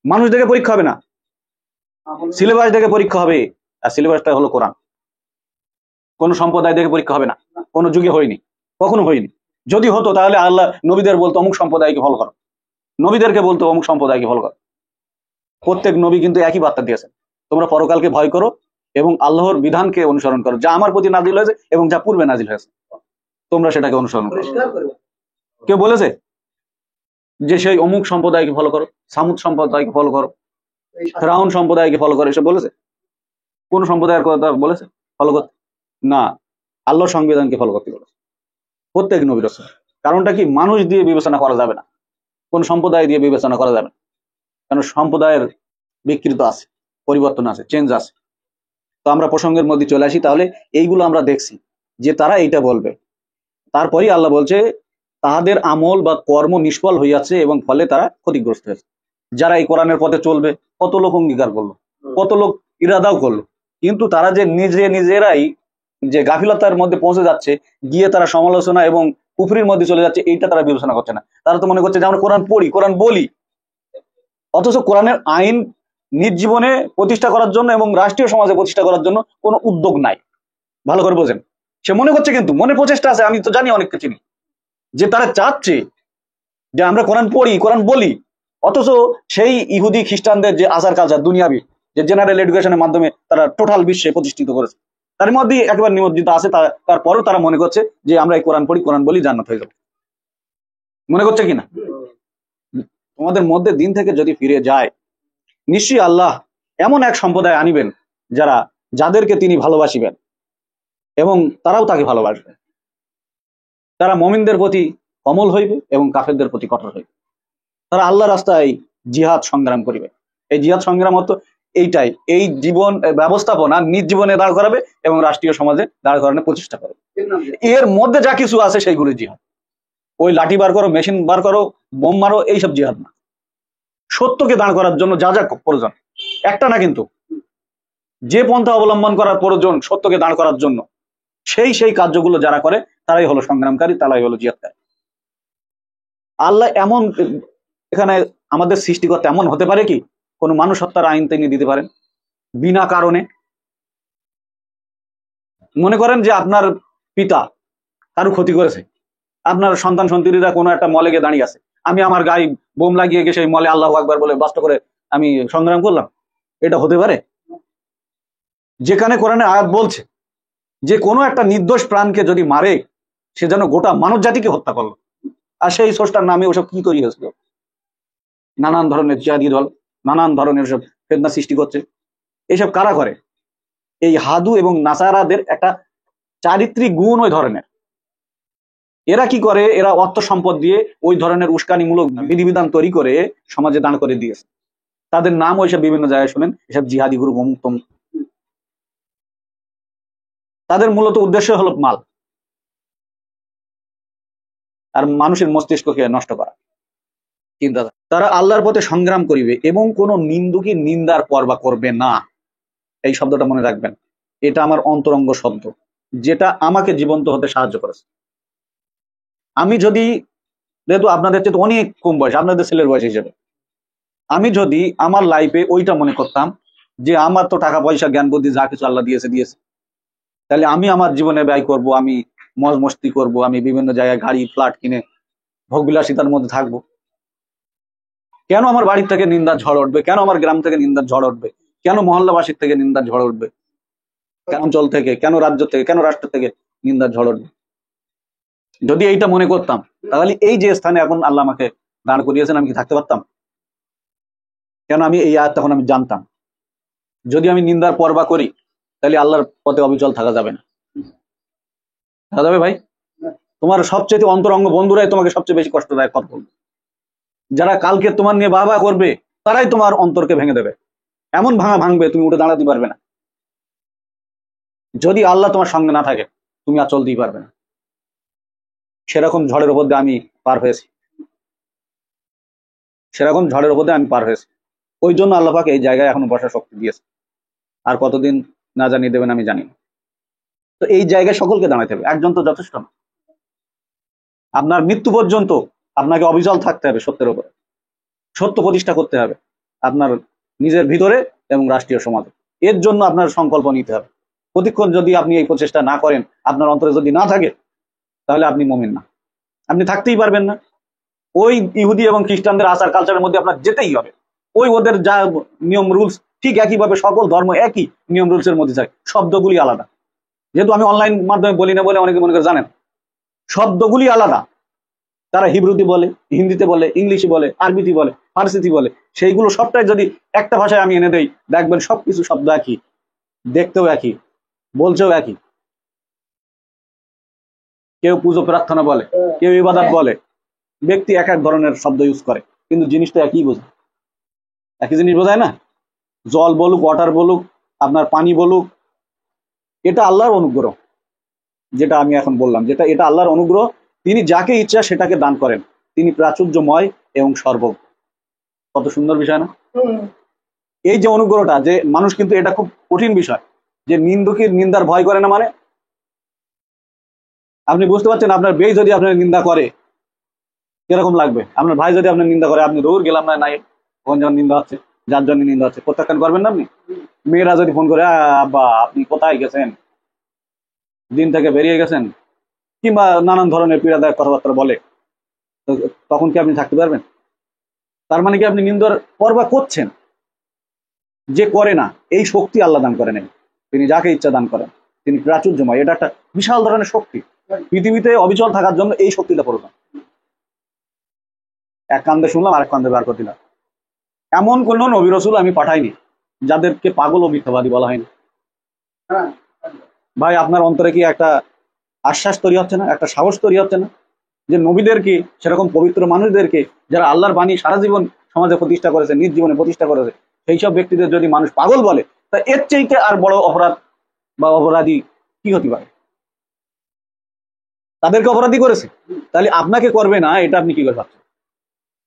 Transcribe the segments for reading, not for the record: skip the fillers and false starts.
মানুষ দেখে পরীক্ষা হবে না, সিলেবাস দেখে পরীক্ষা হবে। আর সিলেবাসটা হলো কোরআন। কোন সম্প্রদায় দেখে পরীক্ষা হবে না, কোন যুগে হয়নি, কখনো হয়নি। যদি হতো তাহলে আল্লাহ নবীদের বলতো অমুক সম্প্রদায়কে ফলো করো, নবীদেরকে বলতো অমুক সম্প্রদায়কে ফলো করো। প্রত্যেক নবী কিন্তু একই বার্তা দিয়েছেন, তোমরা পরকালকে ভয় করো এবং আল্লাহর বিধানকে অনুসরণ করো, যা আমার প্রতি নাজিল হয়েছে এবং যা পূর্বে নাজিল হয়েছে তোমরা সেটাকে অনুসরণ করো। কেউ বলেছে যে সেই অমুক সম্প্রদায়কে ফলো করো, সামুদ সম্প্রদায়কে ফলো করো, ফেরাউন সম্প্রদায়কে ফলো করো, এসব বলেছে? কোন সম্প্রদায়ের কথা বলেছে ফলো করতে? না, আল্লাহর সংবিধানকে ফলো করতে বলেছে প্রত্যেক নবী রাসূল। কারণটা কি? মানুষ দিয়ে বিবেচনা করা যাবে না, কোন সম্প্রদায় দিয়ে বিবেচনা করা যাবে না, কারণ সম্প্রদায়ের বিকৃত আছে, পরিবর্তন আছে, চেঞ্জ আছে। তো আমরা প্রসঙ্গের মধ্যে চলে আসি। তাহলে এইগুলো আমরা দেখছি যে তারা এইটা বলবে, তারপরেই আল্লাহ বলছে তাহাদের আমল বা কর্ম নিষ্ফল হইয়াছে এবং ফলে তারা ক্ষতিগ্রস্ত হয়েছে। যারা এই কোরআনের পথে চলবে, কত লোক অঙ্গীকার করলো, কত লোক ইরাদাও করলো, কিন্তু তারা যে নিজেরাই যে গাফিলতার মধ্যে পৌঁছে যাচ্ছে, গিয়ে তারা সমালোচনা এবং কুফরির মধ্যে চলে যাচ্ছে, এইটা তারা বিবেচনা করছে না। তারা তো মনে করছে যে আমরা কোরআন পড়ি, কোরআন বলি, অথচ কোরআনের আইন নিজ জীবনে প্রতিষ্ঠা করার জন্য এবং রাষ্ট্রীয় সমাজে প্রতিষ্ঠা করার জন্য কোনো উদ্যোগ নাই। ভালো করে বোঝেন। সে মনে করছে, কিন্তু মনে প্রচেষ্টা আছে, আমি তো জানি অনেককে চিনি, যে তারা চাচ্ছে যে আমরা কোরআন পড়ি, কোরআন বলি, অথচ সেই ইহুদি খ্রিস্টানদের যে আচার কালচার দুনিয়াবি, যে জেনারেল এডুকেশনের মাধ্যমে তারা টোটাল বিশ্বে প্রতিষ্ঠিত করেছে, তার মধ্যে একেবারে নিমজ্জিত আছে। তারপরেও তারা মনে করছে যে আমরা এই কোরআন পড়ি, কোরআন বলি, জান্নাত হয়ে যাবে। মনে করছে কিনা? তোমাদের মধ্যে দিন থেকে যদি ফিরে যায়, নিশ্চয়ই আল্লাহ এমন এক সম্প্রদায় আনিবেন যাদেরকে তিনি ভালোবাসিবেন এবং তারাও তাকে ভালোবাসবে। তারা মুমিনদের প্রতি কমল হইবে এবং কাফেরদের প্রতি কঠোর হইবে। তারা আল্লাহ রাস্তায় জিহাদ সংগ্রাম করিবে। এই জিহাদ সংগ্রাম হতো এইটাই, এই জীবন ব্যবস্থাপনা নিজ জীবনে দাঁড় করাবে এবং রাষ্ট্রীয় সমাজে দাঁড় করানোর প্রচেষ্টা করবে। এর মধ্যে যা কিছু আছে সেইগুলো জিহাদ। ওই লাঠি বার করো, মেশিন বার করো, বোম মারো, এইসব জিহাদ না। সত্যকে দাঁড় করার জন্য যা যা প্রয়োজন, একটা না কিন্তু, যে পন্থা অবলম্বন করার প্রয়োজন সত্যকে দাঁড় করার জন্য, সেই কার্যগুলো যারা করে তারাই হলো সংগ্রামকারী, তারাই হলো জিহাদকারী। আল্লাহ এমন এখানে আমাদের সৃষ্টিকর্তা এমন হতে পারে কি কোন মানুষ হত্যার আইন তিনি দিতে পারেন বিনা কারণে? মনে করেন যে আপনার পিতা কারো ক্ষতি করেছে, আপনার সন্তান সন্ততিরা কোনো একটা মলে গিয়ে দাঁড়িয়ে আছে, আমি আমার গায়ে বোম লাগিয়ে গিয়ে সেই মলে আল্লাহু আকবার বলে বাস্ত করে আমি সংগ্রাম করলাম, এটা হতে পারে? যেখানে কোরআনে আয়াত বলছে যে কোনো একটা নির্দোষ প্রাণকে যদি মারে, সে যেন গোটা মানব জাতিকে হত্যা করলো, আর সেই স্রষ্টার নামে ওসব কি তৈরি হয়েছিল? নানান ধরনের জিহাদি দল, নানান ধরনের সব ফেতনা সৃষ্টি করছে। এইসব কারা করে? এই হাদু এবং নাসারাদের একটা চারিত্রিক গুণ ওই ধরনের। এরা কি করে? এরা অর্থ সম্পদ দিয়ে ওই ধরনের উস্কানিমূলক বিধিবিধান তৈরি করে সমাজে দাঁড় করে দিয়েছে। তাদের নাম ওইসব বিভিন্ন জায়গায় শুনেন, এসব জিহাদি গ্রুপ, অমুক তমুক। তাদের মূলত উদ্দেশ্য হলো মাল আর মানুষের মস্তিষ্ককে নষ্ট করা। চিন্তা, তারা আল্লাহর পথে সংগ্রাম করিবে এবং কোন নিন্দুকের নিন্দার পরবা করবে না। এই শব্দটা মনে রাখবেন, এটা আমার অন্তরঙ্গ শব্দ, যেটা আমাকে জীবন্ত হতে সাহায্য করেছে। আমি যদি, যেহেতু আপনাদের চেয়ে অনেক কম বয়স, আপনাদের ছেলের বয়স হিসেবে, আমি যদি আমার লাইফে ওইটা মনে করতাম যে আমার তো টাকা পয়সা জ্ঞান বুদ্ধি যা কিছু আল্লাহ দিয়েছে, তাহলে আমি আমার জীবনে ব্যয় করব, আমি মজ মস্তি করবো, আমি বিভিন্ন জায়গায় গাড়ি ফ্ল্যাট কিনে ভোগবিলাসিতার মধ্যে থাকবো। কেন আমার বাড়ির থেকে নিন্দার ঝড় উঠবে? কেন আমার গ্রাম থেকে নিন্দার ঝড় উঠবে? কেন মহল্লাবাসীর থেকে নিন্দার ঝড় উঠবে? কেন অঞ্চল থেকে, কেন রাজ্য থেকে, কেন রাষ্ট্র থেকে নিন্দার ঝড় উঠবে? যদি এইটা মনে করতাম, তাহলে এই যে স্থানে এখন আল্লাহ আমাকে দাঁড় করিয়েছেন, আমি কি থাকতে পারতাম? কেন আমি এই আয়াত তখন আমি জানতাম। যদি আমি নিন্দার পরবা করি, তাহলে আল্লাহর পথে অবিচল থাকা যাবে না। থাকা যাবে ভাই? তোমার সবচেয়ে অন্তরঙ্গ বন্ধুরাই তোমাকে সবচেয়ে বেশি কষ্টদায়ক কথা বলবে। যারা কালকে তোমার নিয়ে বাহবা করবে, তারাই তোমার অন্তরকে ভেঙে দেবে, এমন ভাঙবে তুমি উঠে দাঁড়াতে পারবে না। যদি আল্লাহ তোমার সঙ্গে না থাকে, তুমি আর চলতেই পারবে না। সেরকম ঝড়ের উপর দিয়ে আমি পার হয়েছি, সেরকম ঝড়ের উপর দিয়ে আমি পার হয়েছি। ওই জন্য আল্লাহ পাক এই জায়গায় এখনো বসার শক্তি দিয়েছে। আর কতদিন না জানিয়ে দেবেন আমি জানি না। তো এই জায়গায় সকলকে দাঁড়াতে হবে, একজন তো যথেষ্ট না। আপনার মৃত্যু পর্যন্ত আপনাকে অবিচল থাকতে হবে সত্যের উপরে, সত্য প্রতিষ্ঠা করতে হবে। আপনার নিজের ভিতরে এবং রাষ্ট্রীয় সমাজে। এর জন্য আপনার সংকল্প নিতে হবে। প্রতিক্ষণ যদি আপনি এই প্রচেষ্টা না করেন, আপনার অন্তরে যদি না থাকে, তাহলে আপনি মুমিন না, আপনি থাকতেই পারবেন না। ওই ইহুদি এবং খ্রিস্টানদের আচার কালচারের মধ্যে আপনার যেতেই হবে। ওই ওদের যা নিয়ম রুলস, ঠিক একইভাবে সকল ধর্ম একই নিয়ম রুলসের মধ্যে থাকে, শব্দগুলি আলাদা। যেহেতু আমি অনলাইন মাধ্যমে বলি না বলে অনেকে মনে করে জানেন, শব্দগুলি আলাদা। তারা হিব্রুতে বলে, হিন্দিতে বলে, ইংলিশে বলে, আরবিতে বলে, ফার্সিতে বলে। সেইগুলো সবটাই যদি একটা ভাষায় আমি এনে দেই, দেখবেন সবকিছু শব্দ একই, দেখতেও একই, বলছেও একই। কেউ পুজো প্রার্থনা বলে, কেউ ইবাদত বলে, ব্যক্তি এক এক ধরনের শব্দ ইউজ করে, কিন্তু জিনিসটা একই বোঝায়, একই জিনিস বোঝায় না। জল বলুক, ওয়াটার বলুক, আপনার পানি বলুক, এটা আল্লাহর অনুগ্রহ। যেটা আমি এখন বললাম, এটা আল্লাহর অনুগ্রহ। তিনি যাকে ইচ্ছা সেটাকে দান করেন। তিনি প্রাচুর্যময় এবং সর্বজ্ঞ। কত সুন্দর বিষয় না? এই যে অনুগ্রহটা, যে মানুষ কিন্তু এটা খুব কঠিন বিষয়, যে নিন্দুকের নিন্দার ভয় করে না। মানে আপনি বুঝতে পারছেন, আপনার বেই যদি আপনার নিন্দা করে কিরকম লাগবে? আপনার ভাই যদি আপনার নিন্দা করে, আপনি দৌড় গেলাম না, নাই ওখানে যখন নিন্দা হচ্ছে, যার জন্য নিন্দা হচ্ছে, প্রত্যাখ্যান করবেন না আপনি? মেয়েরা যদি ফোন করে, আব্বা আপনি কোথায় গেছেন, দিন থেকে বেরিয়ে গেছেন, কিংবা নানান ধরনের পীড়াদায়ক কথাবার্তা বলে, তখন কি আপনি থাকতে পারবেন? তার মানে কি আপনি নিন্দার পরবা করছেন? যে করে না, এই শক্তি আল্লাহ দান করেন। তিনি যাকে ইচ্ছা দান করেন। তিনি প্রাচুর্যময়। এটা একটা বিশাল ধরনের শক্তি। পৃথিবীতে অবিচল থাকার জন্য এই শক্তিটা প্রয়োজন। এক কান্দে শুনলাম, আরেক কান্দে বার করে দিলাম। এমন কোন নবী রাসূল আমি পাঠাইনি যাদেরকে পাগল ও মিথ্যাবাদী বলা হয়নি। ভাই, আপনার অন্তরে কি একটা আশ্বাস তৈরি হচ্ছে না, একটা সাহস তৈরি হচ্ছে না, যে নবীদেরকে, সেরকম পবিত্র মানুষদেরকে, যারা আল্লাহর বাণী সারা জীবন সমাজে প্রতিষ্ঠা করেছে, নিজ জীবনে প্রতিষ্ঠা করেছে, সেই সব ব্যক্তিদের যদি মানুষ পাগল বলে, তা এর চাইতে আর বড় অপরাধ বা অপরাধী কি হতে পারে? তাদেরকে অপরাধী করেছে, তাহলে আপনাকে করবে না, এটা আপনি কি করে ভাবছেন?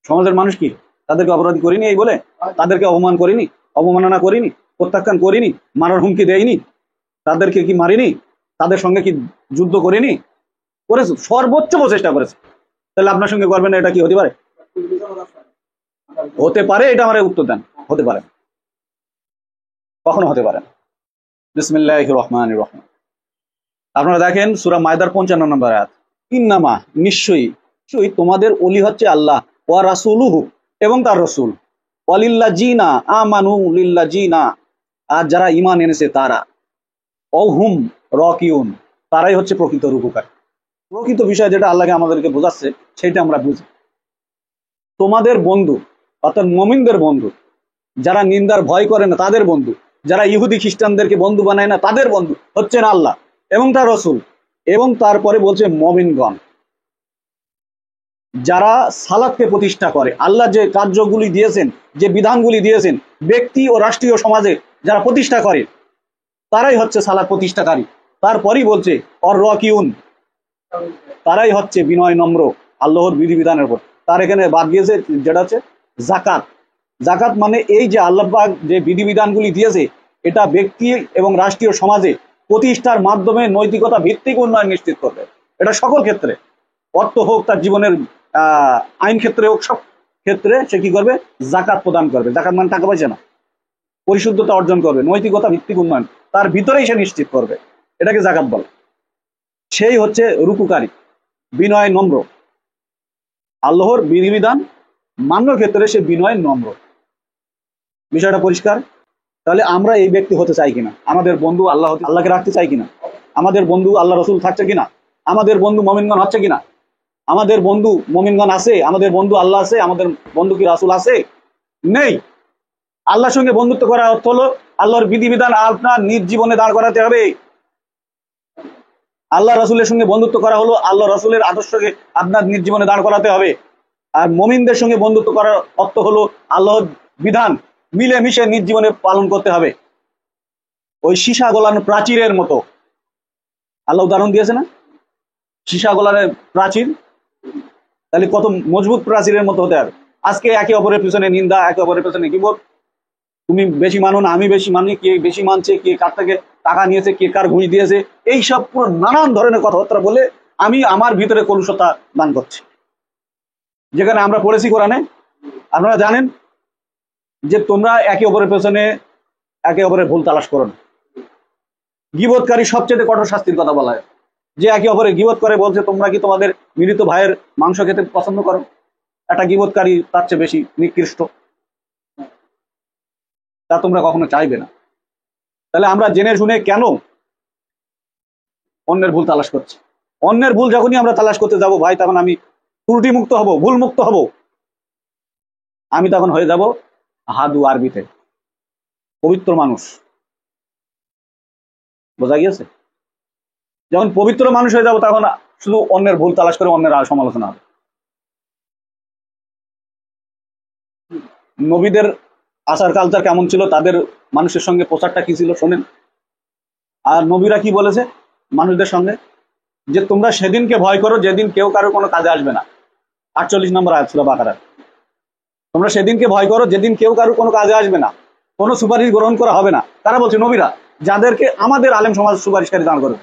সমাজের মানুষ কি তাদেরকে অপরাধী করিনি এই বলে? তাদেরকে অপমান করিনি, অবমাননা করিনি, প্রত্যাখ্যান করিনি, মারার হুমকি দেয়নি, তাদেরকে কি মারিনি, তাদের সঙ্গে কি যুদ্ধ করিনি? করেছে, সর্বোচ্চ প্রচেষ্টা করেছে। তাহলে আপনার সঙ্গে করবে না, এটা কি হতে পারে? হতে পারে? এটা আমার উত্তর দেন। হতে পারে? কখনো হতে পারে না। বিসমিল্লাহির রহমানির রহিম। আপনারা দেখেন সূরা মায়দার 55 নম্বর আয়াত, ইন্নামা নিশ্চয়ই তোমাদের ওলি হচ্ছে আল্লাহ, ওয়া রাসূলুহু এবং তার রাসূল, ওয়ালিল্লাযিনা আমানু লিল্লাযিনা, আর যারা ঈমান এনেছে তারা, অহুম রাকিউন, তারাই হচ্ছে প্রকৃত রুকুকারী। প্রকৃত বিষয় যেটা আল্লাহকে আমাদেরকে বোঝাচ্ছে, সেটা আমরা বুঝি। তোমাদের বন্ধু অর্থাৎ মুমিনদের বন্ধু, যারা নিন্দার ভয় করে না তাদের বন্ধু, যারা ইহুদি খ্রিস্টানদেরকে বন্ধু বানায় না তাদের বন্ধু হচ্ছেন আল্লাহ এবং তার রাসূল। এবং তারপরে বলছে মুমিনগণ, যারা সালাতকে প্রতিষ্ঠা করে, আল্লাহ যে কার্যগুলি দিয়েছেন, যে বিধানগুলি দিয়েছেন, ব্যক্তি ও রাষ্ট্রীয় সমাজে যারা প্রতিষ্ঠা করে, তারাই হচ্ছে সালাত প্রতিষ্ঠাকারী। তারপরই বলছে অর রাকিউন, তারাই হচ্ছে বিনয় নম্র আল্লাহর বিধিবিধানের উপর। তার এখানে বাদ গিয়েছে যেটা হচ্ছে জাকাত। জাকাত মানে এই যে আল্লাহ পাক যে বিধিবিধানগুলি দিয়েছে, এটা ব্যক্তি এবং রাষ্ট্রীয় সমাজে প্রতিষ্ঠার মাধ্যমে নৈতিকতা ভিত্তিক উন্নয়ন নিশ্চিত করবে। এটা সকল ক্ষেত্রে, অর্থ হোক, তার জীবনের আইন ক্ষেত্রে হোক, সব ক্ষেত্রে সে কি করবে? জাকাত প্রদান করবে। জাকাত মানে টাকা পয়সা না, পরিশুদ্ধতা অর্জন করবে, নৈতিকতা ভিত্তিক উন্নয়ন তার ভিতরেই সে নিশ্চিত করবে। এটাকে জাকাত বলে। সেই হচ্ছে রুকুকারী, বিনয় নম্র, আল্লাহর বিধিবিধান মান্যর ক্ষেত্রে সে বিনয় নম্র। বিষয়টা পরিষ্কার? তাহলে আমরা এই ব্যক্তি হতে চাই কিনা? আমাদের বন্ধু আল্লাহকে রাখতে চাই কিনা? আমাদের বন্ধু আল্লাহ রসুল থাকছে কিনা? আমাদের বন্ধু মুমিনগণ হচ্ছে কিনা? আমাদের বন্ধু মুমিনগণ আছে? আমাদের বন্ধু আল্লাহ আছে? আমাদের বন্ধু কি রাসূল আছে? নেই। আল্লাহর সঙ্গে বন্ধুত্ব করার অর্থ হলো আল্লাহর বিধিবিধান আপনার নিজ জীবনে দাঁড় করাতে হবে। আল্লাহ রাসূলের সঙ্গে বন্ধুত্ব করা হলো আল্লাহ রাসূলের আদর্শকে আপনার নিজ জীবনে দাঁড় করাতে হবে। আর মুমিনদের সঙ্গে বন্ধুত্ব করার অর্থ হলো আল্লাহর বিধান মিলে মিশে নিজ জীবনে পালন করতে হবে। ওই সীসা গলানো প্রাচীরের মতো, আল্লাহ উদাহরণ দিয়েছে না, সীসা গলানো প্রাচীর, তাহলে কত মজবুত প্রাচীরের মতো হতে হবে। আজকে একে অপরের পিছনে নিন্দা, একে অপরের পিছনে কিবোধ, তুমি বেশি মানো না আমি বেশি মানি, কে বেশি মানছে, কে কার থেকে টাকা নিয়েছে, কে কার ঘুষ দিয়েছে, এইসব পুরো নানান ধরনের কথাবার্তা বলে আমি আমার ভিতরে কলুষতা দান করছি। যেখানে আমরা পড়েছি কোরআনে, আপনারা জানেন যে তোমরা একে অপরের পেছনে একে অপরের ভুল তালাশ করো না। গীবতকারী সবচেয়ে কঠোর শাস্তির কথা বলা হয়, যে একে অপরের গীবত করে বলছে তোমরা কি তোমাদের মৃত ভাইয়ের মাংস খেতে পছন্দ করো? একটা গীবতকারী তার চেয়ে বেশি নিকৃষ্ট, তা তোমরা কখনো চাইবে না। তাহলে আমরা জেনে শুনে কেন অন্যের ভুল তালাশ করছি? অন্যের ভুল যখনই আমরা তালাশ করতে যাব ভাই, তখন আমি ত্রুটি মুক্ত হব, ভুল মুক্ত হব, আমি তখন হয়ে যাব হাদু আরবিতে পবিত্র মানুষ। বোঝা গিয়েছে? যখন পবিত্র মানুষ হয়ে যাব তখন শুধু অন্যের ভুল তালাশ করে অন্যের সমালোচনা হবে। নবীদের আচার কালচার কেমন ছিল, তাদের মানুষের সঙ্গে প্রচারটা কি ছিল শোনেন। আর নবীরা কি বলেছে মানুষদের সঙ্গে? যে তোমরা সেদিনকে ভয় করো যেদিন কেউ কারোর কোনো কাজে আসবে না। 48 নম্বর আয়াত সূরা বাকারার। তোমরা সেদিনকে ভয় করো যেদিন কেউ কারোর কোনো কাজে আসবে না, কোনো সুপারিশ গ্রহণ করা হবে না। তারা বলছে নবীরা, যাদেরকে আমাদের আলেম সমাজ সুপারিশকারী দান করবে।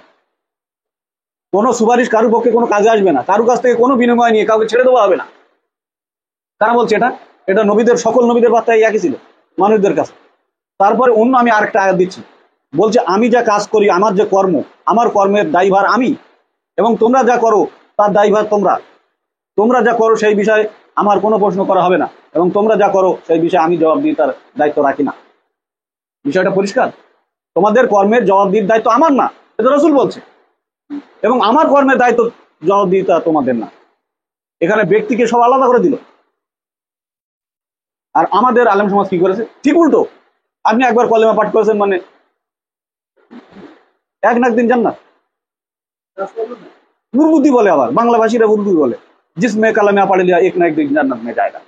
কোনো সুপারিশ কারোর পক্ষে কোনো কাজে আসবে না, কারোর কাছ থেকে কোনো বিনিময় নিয়ে কাউকে ছেড়ে দেওয়া হবে না। কারা বলছে এটা? এটা নবীদের, সকল নবীদের বার্তায় একই ছিল মানুষদের কাছে। তারপরে অন্য আমি আরেকটা আয়াত দিচ্ছি, বলছে আমি যা কাজ করি, আমার যে কর্ম, আমার কর্মের দায়ভার আমি, এবং তোমরা যা করো তার দায়ভার তোমরা। তোমরা যা করো সেই বিষয়ে আমার কোনো প্রশ্ন করা হবে না, এবং তোমরা যা করো সেই বিষয়ে আমি জবাব দিয়ে তার দায়িত্ব রাখি না। বিষয়টা পরিষ্কার। তোমাদের কর্মের জবাবদিহির দায়িত্ব আমার না, এটা রাসূল বলছে, এবং আমার কর্মের দায়িত্ব জবাবদিহিতা তোমাদের না। এখানে ব্যক্তিকে সব আলাদা করে দিল। আর আমাদের আলেম সমাজ কি করেছে? ঠিক উল্টো। আপনি একবার কলেমা পাঠ করেছেন মানে এক নাক দিন জান্নাত। বুরবুদি বলে, আবার বাংলা ভাষীরা বুরবুদি বলে, जिसमें कलमा पढ़ लिया एक ना एक दिन जन्नत में जाएगा,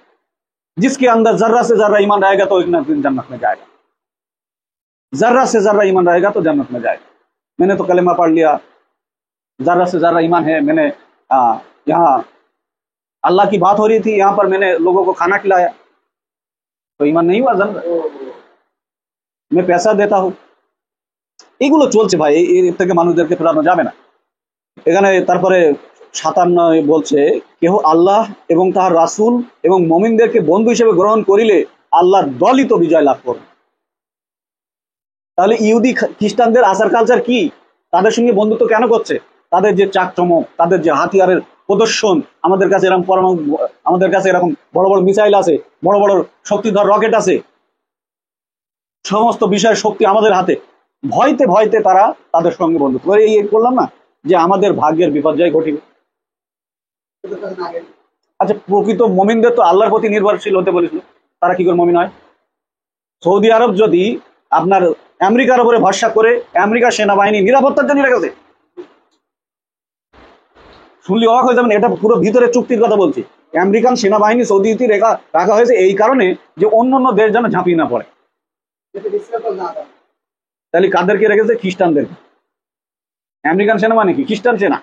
जिसके अंदर जर्रा से जर्रा ईमान रहेगा तो एक ना एक दिन जन्नत में जाएगा, जर्रा से जर्रा ईमान रहेगा तो जन्नत में जाएगा। मैंने तो कलमा पढ़ लिया, जर्रा से जर्रा ईमान है, मैंने यहाँ अल्लाह की बात हो रही थी, यहाँ पर मैंने लोगों को खाना खिलाया, तो ईमान नहीं हुआ जन्नत। मैं पैसा देता हूँ, এগুলো চলছে ভাই, এর থেকে মানুষদেরকে ফেরানো যাবে না। এখানে তারপরে 57 বলছে, কেহ আল্লাহ এবং তাহার রাসূল এবং মুমিনদেরকে বন্ধু হিসেবে গ্রহণ করিলে আল্লাহর দলই তো বিজয় লাভ করবে। তাহলে ইহুদি খ্রিস্টানদের আচার কালচার কি? তাদের সঙ্গে বন্ধুত্ব কেন করছে? তাদের যে চাকচমক, তাদের যে হাতিয়ারের প্রদর্শন, আমাদের কাছে এরকম পরমাণু, আমাদের কাছে এরকম বড় বড় মিসাইল আছে, বড় বড় শক্তিধর রকেট আছে, সমস্ত বিষয়ের শক্তি আমাদের হাতে। ভয়তে ভয়তে তারা তাদের সঙ্গে বন্ধুত্ব করে। এই বললাম না যে আমাদের ভাগ্যের বিপর্যয় ঘটিবে। আচ্ছা, প্রকৃত মুমিনদের তো আল্লাহর প্রতি নির্ভরশীল হতে বলেছিল, তারা কি করে মুমিন হয়? সৌদি আরব যদি আপনার আমেরিকার উপরে ভরসা করে আমেরিকার সেনাবাহিনী নিরাপত্তার জন্য রেখেছে, শুনলে অবাক হয়ে যাবেন। এটা পুরো ভিতরে চুক্তির কথা বলছি। আমেরিকান সেনাবাহিনী সৌদিতে রাখা হয়েছে এই কারণে যে অন্য অন্য দেশ যেন ঝাঁপিয়ে না পড়ে। তাহলে কাদেরকে রেখেছে? খ্রিস্টানদেরকে। আমেরিকান সেনা মানে কি? খ্রিস্টান সেনা।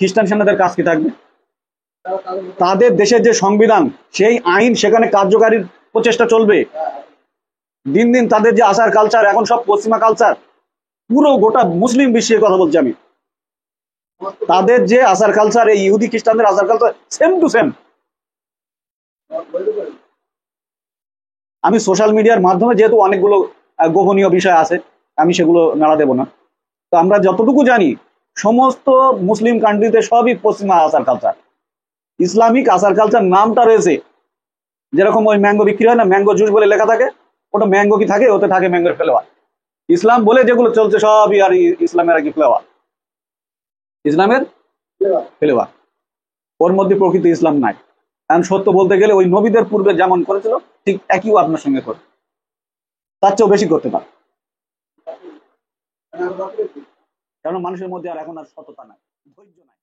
খ্রিস্টান সেনাদের কাজ কি থাকবে? তাদের দেশের যে সংবিধান, সেই আইন সেখানে কার্যকারীর প্রচেষ্টা চলবে। দিন দিন তাদের যে আচার কালচার, এখন সব পশ্চিমা কালচার, পুরো গোটা মুসলিম বিশ্বের কথা বলছি আমি। তাদের যে আচার কালচার, এই ইহুদি খ্রিস্টানদের আচার কালচার সেম টু সেম। আমি সোশ্যাল মিডিয়ার মাধ্যমে, যেহেতু অনেকগুলো গোপনীয় বিষয় আছে, আমি সেগুলো নাড়া দেব না। তো আমরা যতটুকু জানি, সমস্ত মুসলিম কান্ট্রিতে সবই পশ্চিমা আচার কালচার, ইসলামিক আচার কালচার নামটা রয়েছে। যেরকম ওই ম্যাঙ্গো বিক্রি হয় না, ম্যাঙ্গো জুস বলে লেখা থাকে, ওটা ম্যাঙ্গো কি থাকে? ওতে থাকে ম্যাঙ্গোর ফ্লেভার। ইসলাম বলে যেগুলো চলছে সবই আর ইসলামের আর কি ফ্লেভার, ইসলামের ফ্লেভার। ওর মধ্যে প্রকৃত ইসলাম নাই। কারণ সত্য বলতে গেলে ওই নবীদের পূর্বে যেমন করেছিল ঠিক একইও আপনার সঙ্গে করে, তার চেয়েও বেশি করতে পারে। কারণ মানুষের মধ্যে আর এখন আর সততা নাই, ধৈর্য নাই।